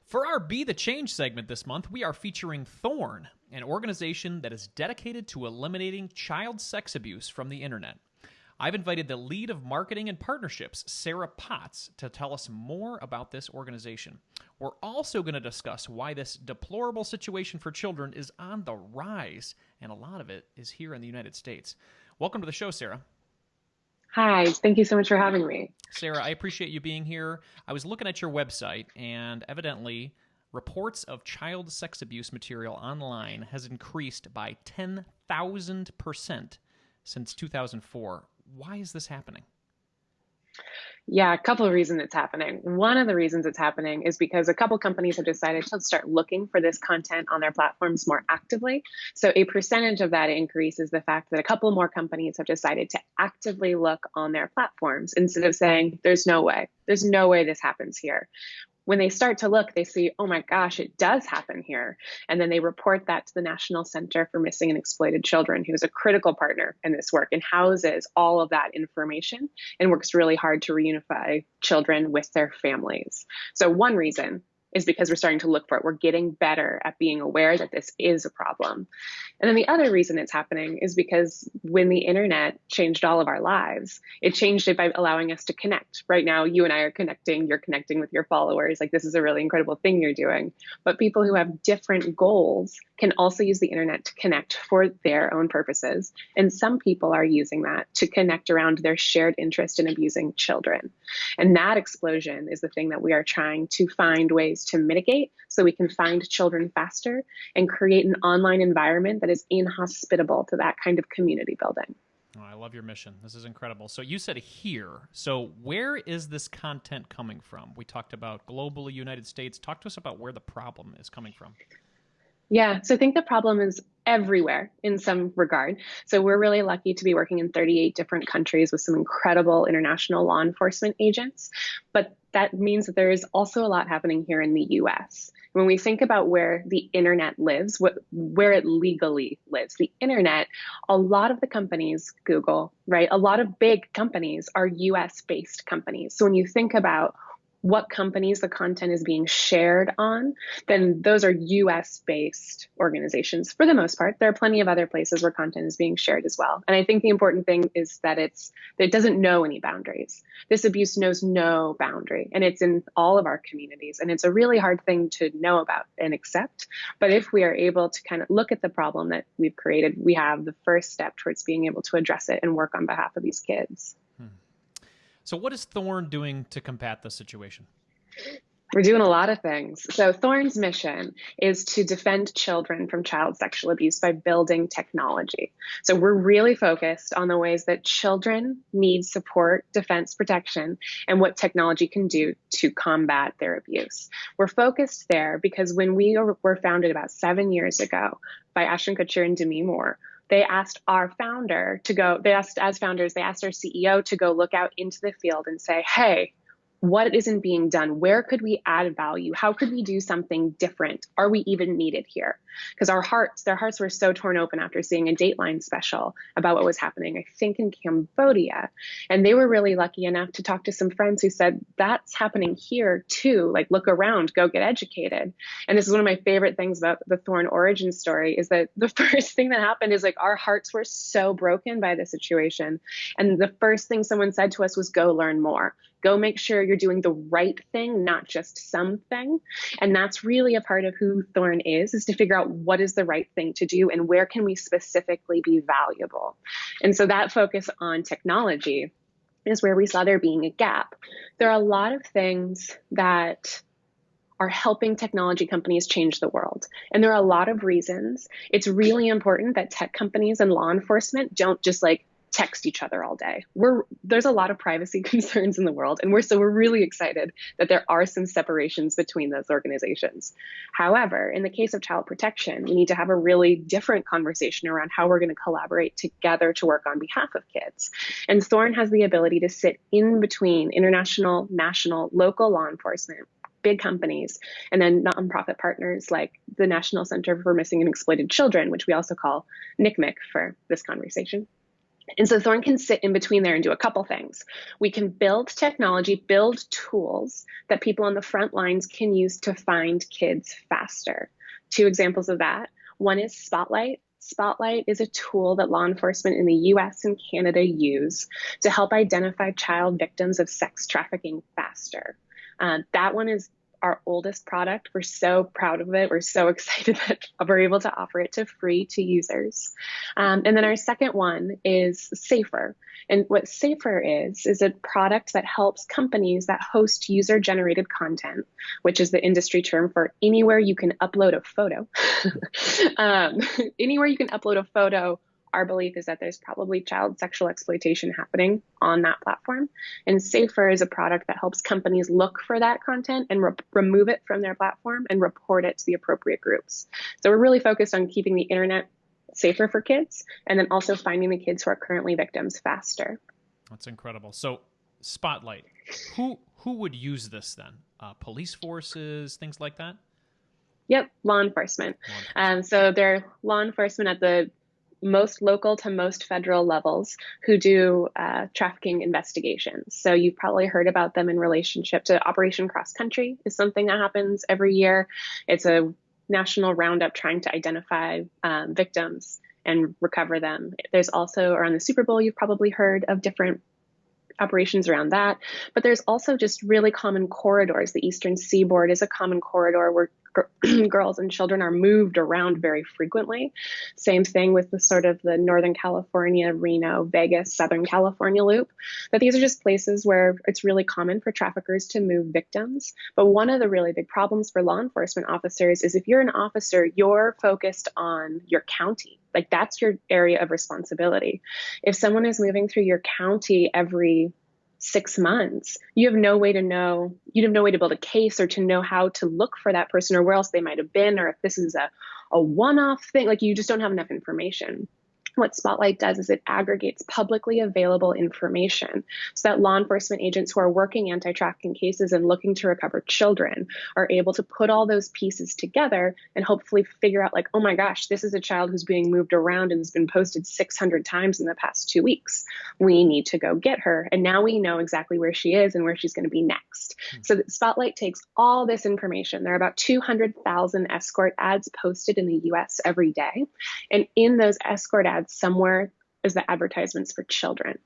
For our Be the Change segment this month, we are featuring Thorn, an organization that is dedicated to eliminating child sex abuse from the internet. I've invited the lead of marketing and partnerships, Sarah Potts, to tell us more about this organization. We're also going to discuss why this deplorable situation for children is on the rise, and a lot of it is here in the United States. Welcome to the show, Sarah. Hi, thank you so much for having me. Sarah, I appreciate you being here. I was looking at your website, and evidently, reports of child sex abuse material online has increased by 10,000% since 2004. Why is this happening? Yeah, a couple of reasons it's happening. One of the reasons it's happening is because a couple companies have decided to start looking for this content on their platforms more actively. So a percentage of that increase is the fact that a couple more companies have decided to actively look on their platforms instead of saying, there's no way this happens here. When they start to look, they see, oh my gosh, it does happen here. And then they report that to the National Center for Missing and Exploited Children, who is a critical partner in this work and houses all of that information and works really hard to reunify children with their families. So one reason is because we're starting to look for it. We're getting better at being aware that this is a problem. And then the other reason it's happening is because when the internet changed all of our lives, it changed it by allowing us to connect. Right now, you and I are connecting, you're connecting with your followers. Like, this is a really incredible thing you're doing. But people who have different goals can also use the internet to connect for their own purposes. And some people are using that to connect around their shared interest in abusing children. And that explosion is the thing that we are trying to find ways to mitigate so we can find children faster and create an online environment that is inhospitable to that kind of community building. Oh, I love your mission. This is incredible. So you said here. So where is this content coming from? We talked about globally, United States. Talk to us about where the problem is coming from. Yeah, so I think the problem is everywhere in some regard. So we're really lucky to be working in 38 different countries with some incredible international law enforcement agents. But that means that there is also a lot happening here in the US. When we think about where the internet lives, where it legally lives, the internet, a lot of the companies, Google, right? A lot of big companies are US based companies. So when you think about what companies the content is being shared on, then those are US-based organizations for the most part. There are plenty of other places where content is being shared as well. And I think the important thing is that it doesn't know any boundaries. This abuse knows no boundary, and it's in all of our communities. And it's a really hard thing to know about and accept. But if we are able to kind of look at the problem that we've created, we have the first step towards being able to address it and work on behalf of these kids. So what is Thorn doing to combat this situation? We're doing a lot of things. So Thorn's mission is to defend children from child sexual abuse by building technology. So we're really focused on the ways that children need support, defense, protection, and what technology can do to combat their abuse. We're focused there because when we were founded about 7 years ago by Ashton Kutcher and Demi Moore, they asked our founder to go, they asked our CEO to go look out into the field and say, hey, what isn't being done? Where could we add value? How could we do something different? Are we even needed here? Because their hearts were so torn open after seeing a Dateline special about what was happening, I think, in Cambodia. And they were really lucky enough to talk to some friends who said, that's happening here too. Like, look around, go get educated. And this is one of my favorite things about the Thorn origin story is that the first thing that happened is like our hearts were so broken by the situation. And the first thing someone said to us was, go learn more. Go make sure you're doing the right thing, not just something. And that's really a part of who Thorn is to figure out what is the right thing to do and where can we specifically be valuable. And so that focus on technology is where we saw there being a gap. There are a lot of things that are helping technology companies change the world. And there are a lot of reasons. It's really important that tech companies and law enforcement don't just text each other all day. There's a lot of privacy concerns in the world, and we're really excited that there are some separations between those organizations. However, in the case of child protection, we need to have a really different conversation around how we're going to collaborate together to work on behalf of kids. And Thorn has the ability to sit in between international, national, local law enforcement, big companies, and then nonprofit partners like the National Center for Missing and Exploited Children, which we also call NCMEC for this conversation. And so Thorn can sit in between there and do a couple things. We can build technology, build tools that people on the front lines can use to find kids faster. Two examples of that. One is Spotlight. Spotlight is a tool that law enforcement in the US and Canada use to help identify child victims of sex trafficking faster. That one is our oldest product. We're so proud of it. We're so excited that we're able to offer it to free to users. And then our second one is Safer. And what Safer is a product that helps companies that host user-generated content, which is the industry term for anywhere you can upload a photo. Anywhere you can upload a photo, our belief is that there's probably child sexual exploitation happening on that platform. And Safer is a product that helps companies look for that content and remove it from their platform and report it to the appropriate groups. So we're really focused on keeping the internet safer for kids and then also finding the kids who are currently victims faster. That's incredible. So Spotlight, who would use this then? Police forces, things like that? Yep, law enforcement. So they're law enforcement at the most local to most federal levels who do trafficking investigations. So you've probably heard about them in relationship to Operation Cross Country is something that happens every year. It's a national roundup trying to identify victims and recover them. There's also around the Super Bowl, you've probably heard of different operations around that. But there's also just really common corridors. The Eastern Seaboard is a common corridor where girls and children are moved around very frequently. Same thing with the sort of the Northern California, Reno, Vegas, Southern California loop. But these are just places where it's really common for traffickers to move victims. But one of the really big problems for law enforcement officers is if you're an officer, you're focused on your county. Like that's your area of responsibility. If someone is moving through your county every 6 months, you have no way to know, you have no way to build a case or to know how to look for that person or where else they might have been, or if this is a one-off thing, like you just don't have enough information. What Spotlight does is it aggregates publicly available information so that law enforcement agents who are working anti-trafficking cases and looking to recover children are able to put all those pieces together and hopefully figure out like, oh my gosh, this is a child who's being moved around and has been posted 600 times in the past 2 weeks. We need to go get her. And now we know exactly where she is and where she's going to be next. So that Spotlight takes all this information. There are about 200,000 escort ads posted in the US every day. And in those escort ads, somewhere is the advertisements for children.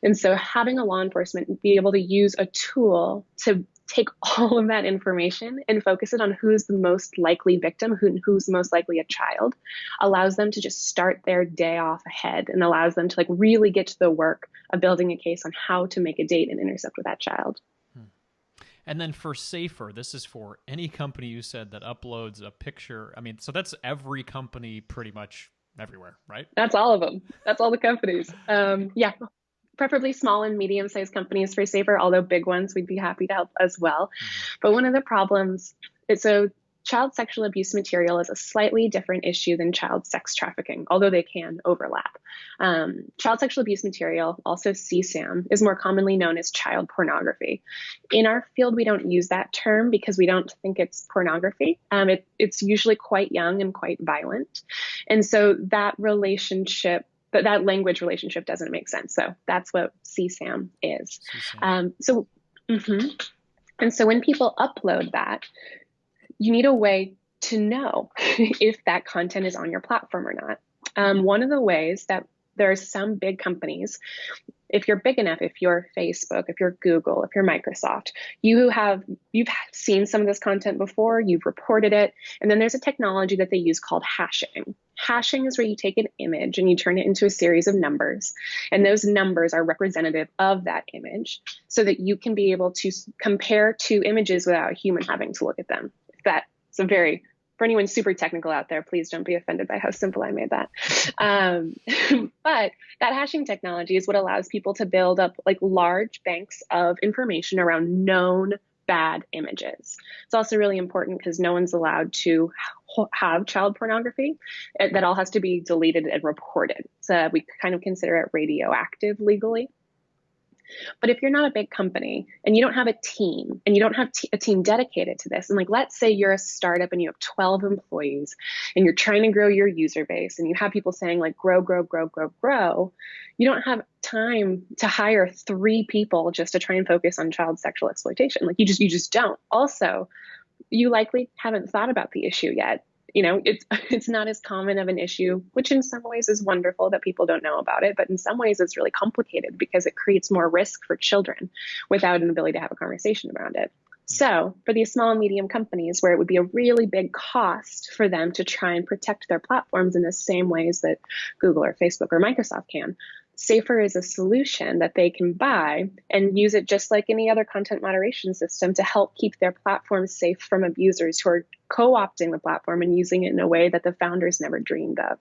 And so having a law enforcement be able to use a tool to take all of that information and focus it on who's the most likely victim, who's most likely a child, allows them to just start their day off ahead and allows them to like really get to the work of building a case on how to make a date and intercept with that child. And then for Safer, this is for any company you said that uploads a picture. I mean, so that's every company pretty much everywhere, right? That's all of them. That's all the companies. Yeah, preferably small and medium-sized companies for Safer, although big ones, we'd be happy to help as well. Mm-hmm. But one of the problems is child sexual abuse material is a slightly different issue than child sex trafficking, although they can overlap. Child sexual abuse material, also CSAM, is more commonly known as child pornography. In our field, we don't use that term because we don't think it's pornography. It's usually quite young and quite violent. And so that relationship, that language relationship doesn't make sense. So that's what CSAM is. And so when people upload that, you need a way to know if that content is on your platform or not. One of the ways that there are some big companies, if you're big enough, if you're Facebook, if you're Google, if you're Microsoft, you've seen some of this content before, you've reported it, and then there's a technology that they use called hashing. Hashing is where you take an image and you turn it into a series of numbers, and those numbers are representative of that image so that you can be able to compare two images without a human having to look at them. That's for anyone super technical out there, please don't be offended by how simple I made that. But that hashing technology is what allows people to build up like large banks of information around known bad images. It's also really important because no one's allowed to have child pornography. That all has to be deleted and reported. So we kind of consider it radioactive legally. But if you're not a big company and you don't have a team and you don't have a team dedicated to this, and like, let's say you're a startup and you have 12 employees and you're trying to grow your user base and you have people saying like, grow, grow, grow, grow, grow, you don't have time to hire 3 people just to try and focus on child sexual exploitation. Like you just don't. Also, you likely haven't thought about the issue yet. It's not as common of an issue, which in some ways is wonderful that people don't know about it, but in some ways it's really complicated because it creates more risk for children without an ability to have a conversation around it. So for these small and medium companies where it would be a really big cost for them to try and protect their platforms in the same ways that Google or Facebook or Microsoft can, Safer is a solution that they can buy and use it just like any other content moderation system to help keep their platforms safe from abusers who are co-opting the platform and using it in a way that the founders never dreamed of.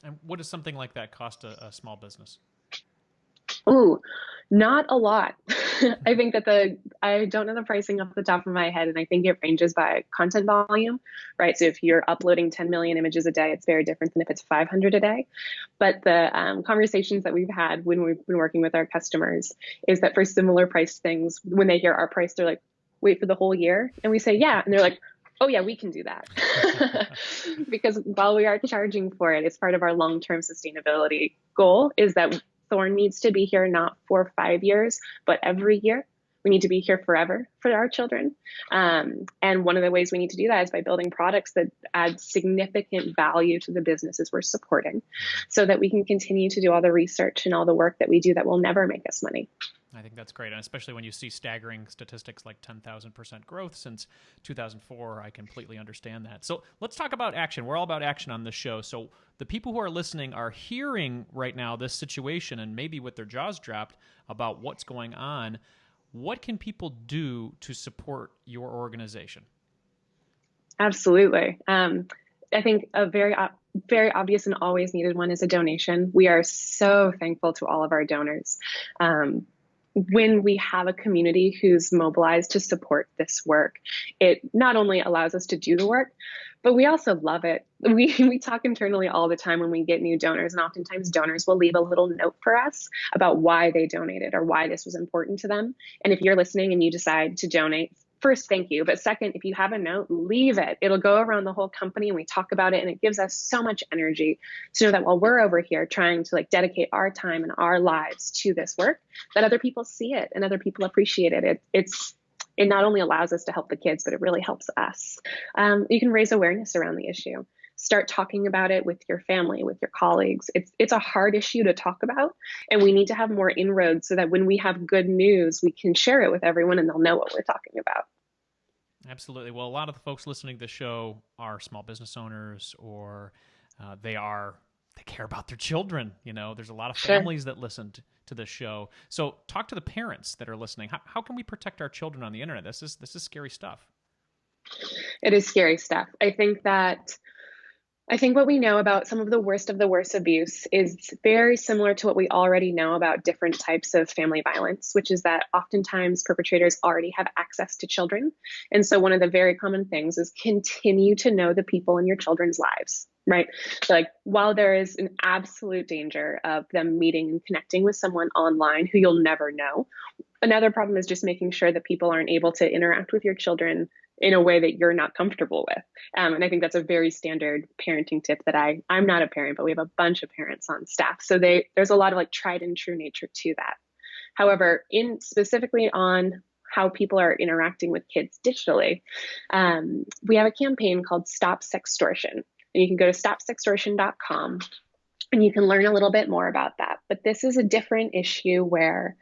And what does something like that cost a small business? Ooh, not a lot. I think that I don't know the pricing off the top of my head, and I think it ranges by content volume, right? So if you're uploading 10 million images a day, it's very different than if it's 500 a day. But the conversations that we've had when we've been working with our customers is that for similar price things, when they hear our price, they're like, wait, for the whole year? And we say, yeah. And they're like, oh yeah, we can do that. Because while we are charging for it, it's part of our long-term sustainability goal is that Thorn needs to be here not for 5 years, but every year. We need to be here forever for our children. And one of the ways we need to do that is by building products that add significant value to the businesses we're supporting so that we can continue to do all the research and all the work that we do that will never make us money. I think that's great. And especially when you see staggering statistics like 10,000% growth since 2004, I completely understand that. So let's talk about action. We're all about action on this show. So the people who are listening are hearing right now this situation and maybe with their jaws dropped about what's going on. What can people do to support your organization? Absolutely. I think a very obvious and always needed one is a donation. We are so thankful to all of our donors. When we have a community who's mobilized to support this work, it not only allows us to do the work, but we also love it. We talk internally all the time when we get new donors, and oftentimes donors will leave a little note for us about why they donated or why this was important to them. And if you're listening and you decide to donate, first, thank you. But second, if you have a note, leave it. It'll go around the whole company and we talk about it. And it gives us so much energy to know that while we're over here trying to dedicate our time and our lives to this work, that other people see it and other people appreciate it. It not only allows us to help the kids, but it really helps us. You can raise awareness around the issue. Start talking about it with your family, with your colleagues. It's a hard issue to talk about, and we need to have more inroads so that when we have good news, we can share it with everyone and they'll know what we're talking about. Absolutely. Well, a lot of the folks listening to the show are small business owners or they care about their children. There's a lot of families that listen to this show. So talk to the parents that are listening. How can we protect our children on the internet? This is scary stuff. It is scary stuff. I think what we know about some of the worst abuse is very similar to what we already know about different types of family violence, which is that oftentimes perpetrators already have access to children. And so one of the very common things is continue to know the people in your children's lives, right? So while there is an absolute danger of them meeting and connecting with someone online who you'll never know, another problem is just making sure that people aren't able to interact with your children in a way that you're not comfortable with. And I think that's a very standard parenting tip that I'm not a parent, but we have a bunch of parents on staff. So there's a lot of tried and true nature to that. However, specifically on how people are interacting with kids digitally, we have a campaign called Stop Sextortion. And you can go to stopsextortion.com and you can learn a little bit more about that. But this is a different issue where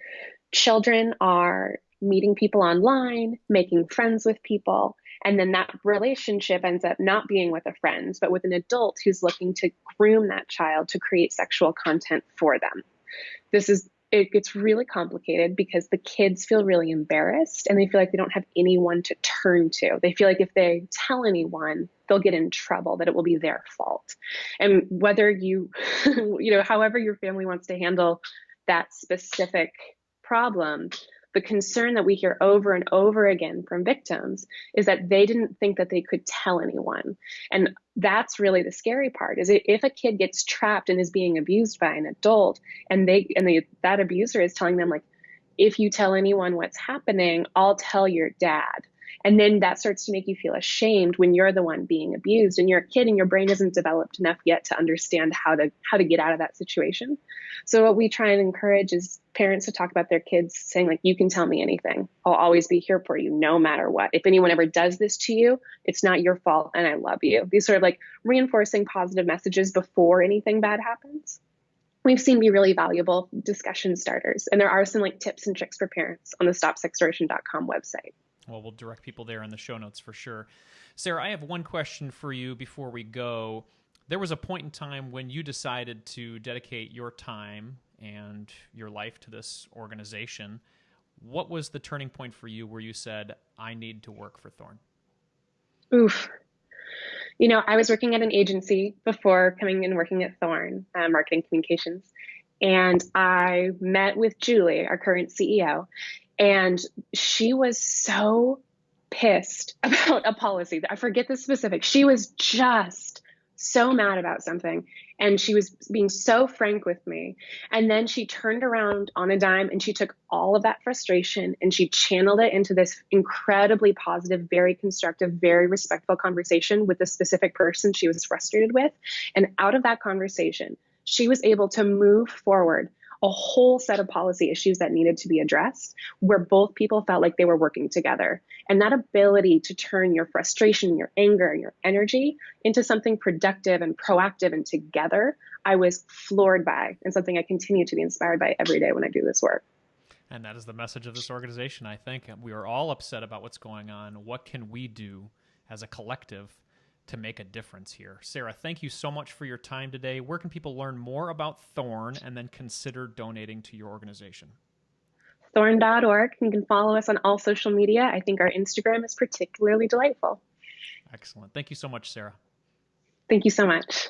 children are meeting people online, making friends with people, and then that relationship ends up not being with a friend, but with an adult who's looking to groom that child to create sexual content for them. It gets really complicated because the kids feel really embarrassed and they feel like they don't have anyone to turn to. They feel like if they tell anyone, they'll get in trouble, that it will be their fault. And whether however your family wants to handle that specific problem, the concern that we hear over and over again from victims is that they didn't think that they could tell anyone. And that's really the scary part, is if a kid gets trapped and is being abused by an adult and that abuser is telling them if you tell anyone what's happening, I'll tell your dad. And then that starts to make you feel ashamed when you're the one being abused and you're a kid and your brain isn't developed enough yet to understand how to get out of that situation. So what we try and encourage is parents to talk about their kids saying, like, you can tell me anything. I'll always be here for you no matter what. If anyone ever does this to you, it's not your fault and I love you. These sort of like reinforcing positive messages before anything bad happens, we've seen be really valuable discussion starters. And there are some like tips and tricks for parents on the stopsextortion.com website. Well, we'll direct people there in the show notes for sure. Sarah, I have one question for you before we go. There was a point in time when you decided to dedicate your time and your life to this organization. What was the turning point for you where you said, I need to work for Thorn? Oof. You know, I was working at an agency before coming and working at Thorn, marketing communications. And I met with Julie, our current CEO, and she was so pissed about a policy that I forget the specifics. She was just so mad about something. And she was being so frank with me. And then she turned around on a dime and she took all of that frustration and she channeled it into this incredibly positive, very constructive, very respectful conversation with the specific person she was frustrated with. And out of that conversation, she was able to move forward a whole set of policy issues that needed to be addressed, where both people felt like they were working together. And that ability to turn your frustration, your anger, your energy into something productive and proactive and together, I was floored by, and something I continue to be inspired by every day when I do this work. And that is the message of this organization, I think. We are all upset about what's going on. What can we do as a collective to make a difference here? Sarah, thank you so much for your time today. Where can people learn more about Thorn and then consider donating to your organization? Thorn.org. You can follow us on all social media. I think our Instagram is particularly delightful. Excellent. Thank you so much, Sarah. Thank you so much.